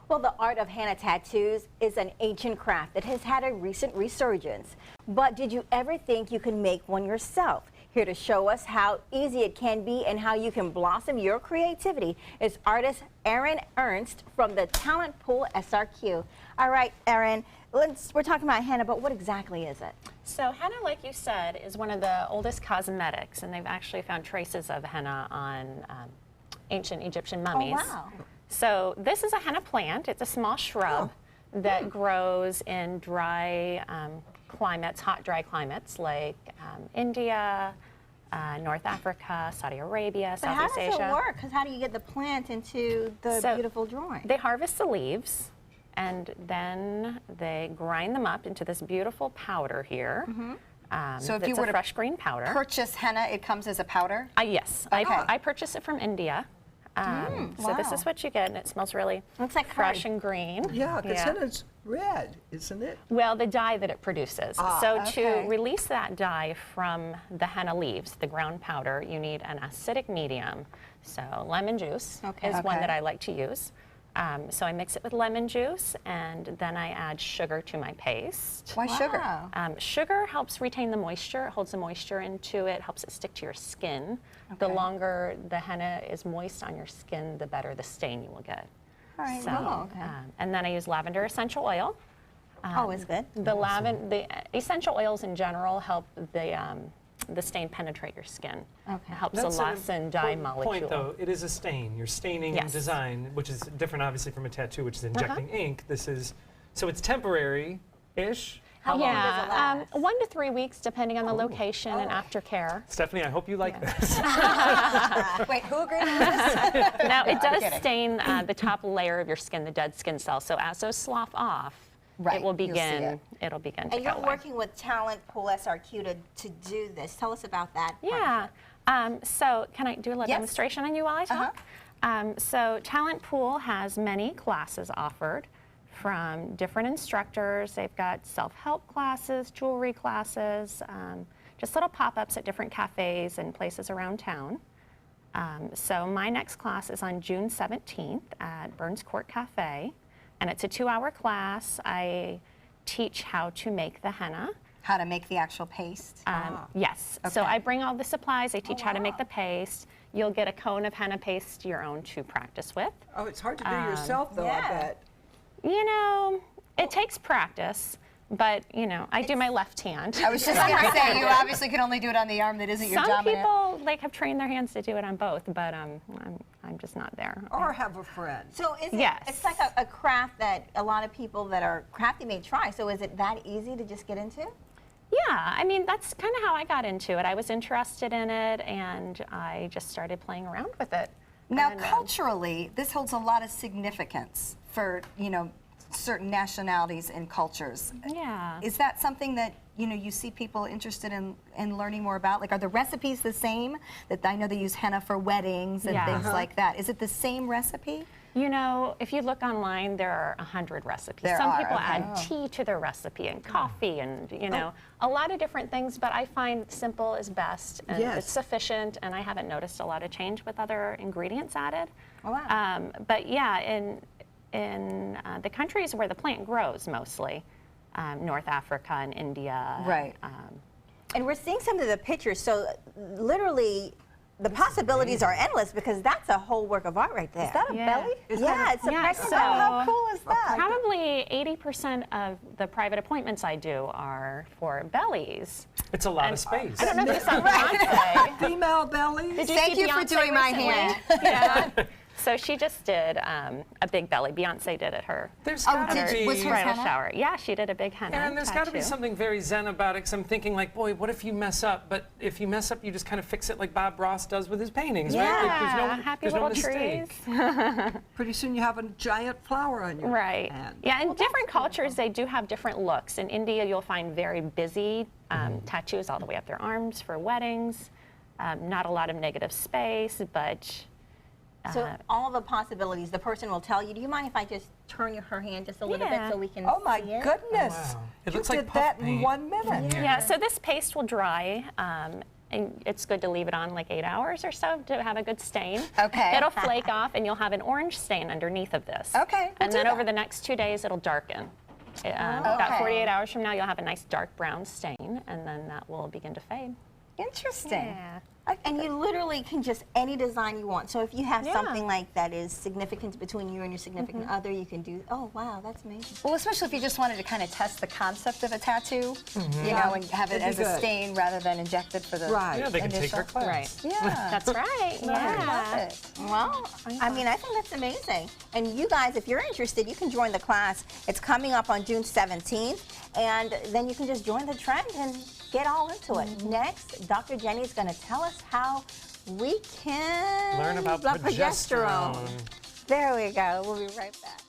Well, the art of henna tattoos is an ancient craft that has had a recent resurgence. But did you ever think you could make one yourself? Here to show us how easy it can be and how you can blossom your creativity is artist Erin Ernst from the Talent Pool SRQ. All right, Erin, we're talking about henna, but what exactly is it? So henna, like you said, is one of the oldest cosmetics, and they've actually found traces of henna on ancient Egyptian mummies. Oh, wow. So this is a henna plant. It's a small shrub that grows in dry climates, hot, dry climates like India, North Africa, Saudi Arabia, Southeast Asia. How does it work? Because how do you get the plant into the beautiful drawing? They harvest the leaves, and then they grind them up into this beautiful powder here. So if you were to fresh green powder, purchase henna, it comes as a powder? Yes, Okay. I purchased it from India. So this is what you get, and it smells really like fresh and green. Yeah, because henna's red, isn't it? Well, the dye that it produces. So to release that dye from the henna leaves, the ground powder, you need an acidic medium. So lemon juice is one that I like to use. So I mix it with lemon juice, and then I add sugar to my paste. Why sugar? Sugar helps retain the moisture. It holds the moisture into it, helps it stick to your skin. The longer the henna is moist on your skin, the better the stain you will get. All right. So, and then I use lavender essential oil. Always good. The essential oils in general help the stain penetrate your skin. It helps to lessen dye molecule. Point though, it is a stain. You're staining design, which is different obviously from a tattoo, which is injecting ink. This is, so it's temporary-ish. How long does it last? 1 to 3 weeks, depending on the location and aftercare. Stephanie, I hope you like this. Wait, who agreed on this? Now, it does stain the top layer of your skin, the dead skin cells. So as those slough off, it will begin. It'll begin to And go you're away. working with Talent Pool SRQ to do this. Tell us about that. Yeah. So can I do a little demonstration on you while I talk? So Talent Pool has many classes offered from different instructors. They've got self-help classes, jewelry classes, just little pop-ups at different cafes and places around town. So my next class is on June 17th at Burns Court Cafe, and it's a 2-hour class. I teach how to make the henna. How to make the actual paste? Yes. So I bring all the supplies. I teach how to make the paste. You'll get a cone of henna paste, your own, to practice with. Oh, it's hard to do yourself, though, I bet. You know, it takes practice, but, you know, I do my left hand. I was just going to say, you obviously can only do it on the arm that isn't your dominant. Some people, like, have trained their hands to do it on both, but I'm just not there. Or have a friend. So is it, it's like a craft that a lot of people that are crafty may try. So is it that easy to just get into? Yeah, I mean, that's kind of how I got into it. I was interested in it, and I just started playing around with it. Now, culturally, this holds a lot of significance for, you know, certain nationalities and cultures. Yeah. Is that something that, you know, you see people interested in learning more about? Like, are the recipes the same? That I know they use henna for weddings and things like that. Is it the same recipe? You know, if you look online, there are 100 recipes. Some people add tea to their recipe and coffee and, you know, a lot of different things, but I find simple is best and it's sufficient, and I haven't noticed a lot of change with other ingredients added. Oh, wow. But yeah, in the countries where the plant grows mostly, North Africa and India. Right. And we're seeing some of the pictures, so literally the possibilities are endless because that's a whole work of art right there. Is that a belly? It's a so how cool is that? Probably 80% of the private appointments I do are for bellies. It's a lot of space. I don't know if you saw Beyonce. Female bellies. Thank you for doing my hand. Yeah. So she just did a big belly. Beyonce did it her. There's got to be was hers bridal henna? shower. Yeah, she did a big henna. And there's got to be something very zen about it, because I'm thinking, like, boy, what if you mess up? But if you mess up, you just kind of fix it like Bob Ross does with his paintings, right? Like, happy there's little no mistake. trees. Pretty soon you have a giant flower on your hand. Yeah, in different cultures, they do have different looks. In India, you'll find very busy tattoos all the way up their arms for weddings. Not a lot of negative space, but... So all the possibilities, the person will tell you, do you mind if I just turn her hand just a little bit so we can Oh my see it? goodness. Oh, wow. It You looks like did puff that in paint. 1 minute. Yeah, so this paste will dry and it's good to leave it on like 8 hours or so to have a good stain. Okay. It'll flake off, and you'll have an orange stain underneath of this. Okay, And then over the next 2 days, it'll darken. About 48 hours from now, you'll have a nice dark brown stain, and then that will begin to fade. Interesting. Yeah. And you literally can just any design you want. So if you have something like that is significant between you and your significant other, you can do, oh wow, that's amazing. Well, especially if you just wanted to kind of test the concept of a tattoo, you know, and have it as a stain rather than injected for the Yeah, they can take initial. her class. Right. Yeah. That's right. I Yeah. love it. Well, I mean, I think that's amazing. And you guys, if you're interested, you can join the class. It's coming up on June 17th, and then you can just join the trend and get all into it. Next, Dr. Jenny is going to tell us how we can Learn about progesterone. There we go. We'll be right back.